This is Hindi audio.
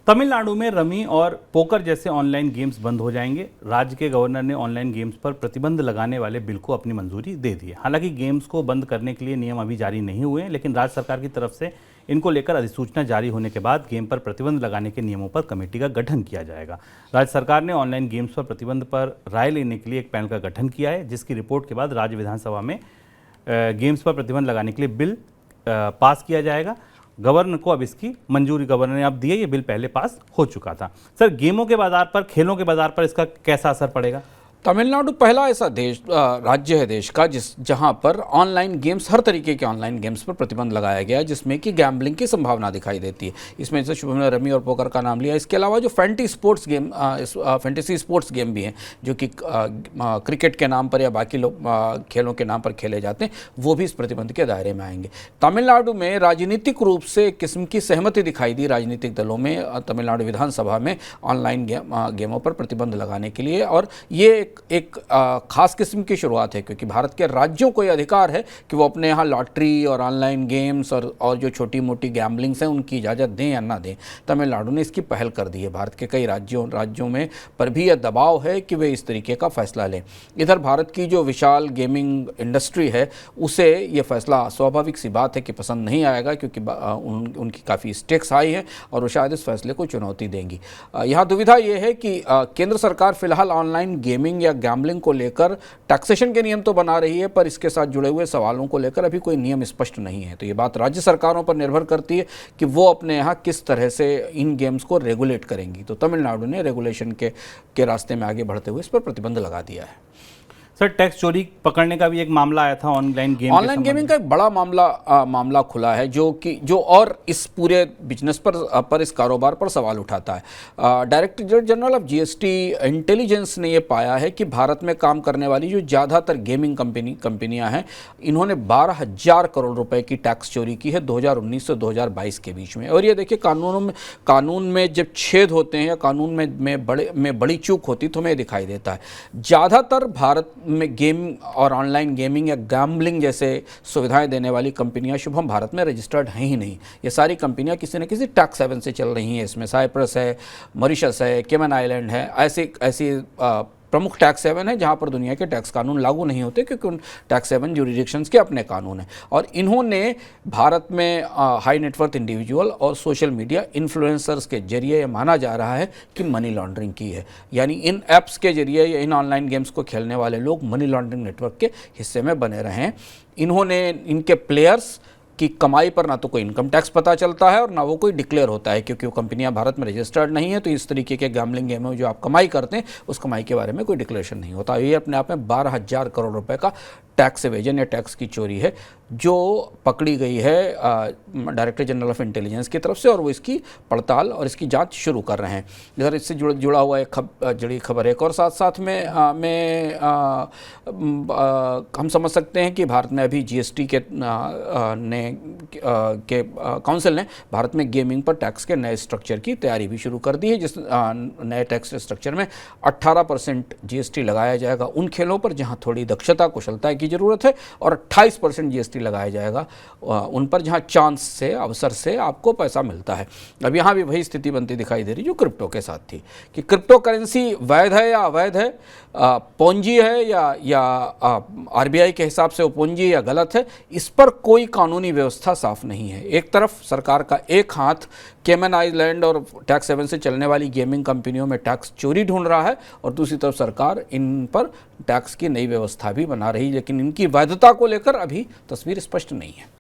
तमिलनाडु में रमी और पोकर जैसे ऑनलाइन गेम्स बंद हो जाएंगे। राज्य के गवर्नर ने ऑनलाइन गेम्स पर प्रतिबंध लगाने वाले बिल को अपनी मंजूरी दे दी है। हालांकि गेम्स को बंद करने के लिए नियम अभी जारी नहीं हुए हैं, लेकिन राज्य सरकार की तरफ से इनको लेकर अधिसूचना जारी होने के बाद गेम पर प्रतिबंध लगाने के नियमों पर कमेटी का गठन किया जाएगा। राज्य सरकार ने ऑनलाइन गेम्स पर प्रतिबंध पर राय लेने के लिए एक पैनल का गठन किया है, जिसकी रिपोर्ट के बाद राज्य विधानसभा में गेम्स पर प्रतिबंध लगाने के लिए बिल पास किया जाएगा। गवर्नर को अब इसकी मंजूरी गवर्नर ने अब दी है। ये बिल पहले पास हो चुका था। सर, गेमों के बाजार पर, खेलों के बाजार पर इसका कैसा असर पड़ेगा? तमिलनाडु पहला ऐसा राज्य है देश का जहां पर ऑनलाइन गेम्स, हर तरीके के ऑनलाइन गेम्स पर प्रतिबंध लगाया गया है, जिसमें कि गैम्बलिंग की संभावना दिखाई देती है। इसमें जैसे शुभम ने रमी और पोकर का नाम लिया। इसके अलावा जो फैंटेसी स्पोर्ट्स गेम भी हैं, जो कि क्रिकेट के नाम पर या बाकी खेलों के नाम पर खेले जाते हैं, वो भी इस प्रतिबंध के दायरे में आएंगे। तमिलनाडु में राजनीतिक रूप से एक किस्म की सहमति दिखाई दी राजनीतिक दलों में तमिलनाडु विधानसभा में ऑनलाइन गेमों पर प्रतिबंध लगाने के लिए, और ये एक खास किस्म की शुरुआत है, क्योंकि भारत के राज्यों को यह अधिकार है कि वो अपने यहाँ लॉटरी और ऑनलाइन गेम्स और जो छोटी मोटी गैम्बलिंग्स हैं उनकी इजाज़त दें या ना दें। तमिलनाडु ने इसकी पहल कर दी है। भारत के कई राज्यों में पर भी यह दबाव है कि वे इस तरीके का फैसला लें। इधर भारत की जो विशाल गेमिंग इंडस्ट्री है, उसे ये फैसला स्वाभाविक सी बात है कि पसंद नहीं आएगा, क्योंकि उनकी काफ़ी स्टेक्स हाई हैं और वो शायद इस फैसले को चुनौती देंगी। यहाँ दुविधा ये है कि केंद्र सरकार फिलहाल ऑनलाइन गेमिंग या गैम्बलिंग को लेकर टैक्सेशन के नियम तो बना रही है, पर इसके साथ जुड़े हुए सवालों को लेकर अभी कोई नियम स्पष्ट नहीं है। तो ये बात राज्य सरकारों पर निर्भर करती है कि वो अपने यहाँ किस तरह से इन गेम्स को रेगुलेट करेंगी। तो तमिलनाडु ने रेगुलेशन के रास्ते में आगे बढ़ते हुए इस पर प्रतिबंध लगा दिया है। सर, टैक्स चोरी पकड़ने का भी एक मामला आया था ऑनलाइन गेमिंग का एक बड़ा मामला खुला है, जो और इस पूरे बिजनेस पर इस कारोबार पर सवाल उठाता है। Director general of GST intelligence ने ये पाया है कि भारत में काम करने वाली जो ज़्यादातर गेमिंग कंपनियां हैं, इन्होंने 12,000 करोड़ रुपए की टैक्स चोरी की है 2019 से 2022 के बीच में। और ये देखिए, कानून में जब छेद होते हैं या कानून में बड़ी चूक होती तो हमें दिखाई देता है। ज़्यादातर भारत में गेम और ऑनलाइन गेमिंग या गैम्बलिंग जैसे सुविधाएं देने वाली कंपनियां शुभम भारत में रजिस्टर्ड हैं ही नहीं। ये सारी कंपनियां किसी न किसी टैक्स हेवन से चल रही हैं। इसमें साइप्रस है, मॉरिशस है, केमन आइलैंड है, ऐसी प्रमुख टैक्स हेवन है जहां पर दुनिया के टैक्स कानून लागू नहीं होते, क्योंकि उन टैक्स हेवन ज्यूरिडिक्शंस के अपने कानून हैं। और इन्होंने भारत में हाई नेटवर्थ इंडिविजुअल और सोशल मीडिया इन्फ्लुएंसर्स के जरिए यह माना जा रहा है कि मनी लॉन्ड्रिंग की है। यानी इन ऐप्स के जरिए या इन ऑनलाइन गेम्स को खेलने वाले लोग मनी लॉन्ड्रिंग नेटवर्क के हिस्से में बने रहे हैं। इन्होंने इनके प्लेयर्स की कमाई पर ना तो कोई इनकम टैक्स पता चलता है और ना वो कोई डिक्लेयर होता है, क्योंकि वो कंपनियां भारत में रजिस्टर्ड नहीं है। तो इस तरीके के गैम्बलिंग गेम में जो आप कमाई करते हैं, उस कमाई के बारे में कोई डिक्लेरेशन नहीं होता। ये अपने आप में 12,000 करोड़ रुपए का टैक्स एवेजन या टैक्स की चोरी है, जो पकड़ी गई है डायरेक्टर जनरल ऑफ इंटेलिजेंस की तरफ से, और वो इसकी पड़ताल और इसकी जांच शुरू कर रहे हैं। इधर इससे जुड़ा हुआ एक जुड़ी खबर एक और साथ में हम समझ सकते हैं कि भारत में अभी जीएसटी के काउंसिल ने भारत में गेमिंग पर टैक्स के नए स्ट्रक्चर की तैयारी भी शुरू कर दी है। जिस नए टैक्स स्ट्रक्चर में 18% जीएसटी लगाया जाएगा उन खेलों पर जहां थोड़ी दक्षता कुशलता की जरूरत है, और 28% जीएसटी लगाया जाएगा उन पर जहां चांस से, अवसर से आपको पैसा मिलता है। अब यहां भी वही स्थिति बनती दिखाई दे रही जो क्रिप्टो के साथ थी, कि क्रिप्टो करेंसी वैध है या अवैध है, पूंजी है या आरबीआई के हिसाब से वो पूंजी या गलत है, इस पर कोई कानूनी व्यवस्था साफ नहीं है। एक तरफ सरकार का एक हाथ केमन आइलैंड और टैक्स हेवन से चलने वाली गेमिंग कंपनियों में टैक्स चोरी ढूंढ रहा है, और दूसरी तरफ सरकार इन पर टैक्स की नई व्यवस्था भी बना रही है, लेकिन इनकी वैधता को लेकर अभी तस्वीर स्पष्ट नहीं है।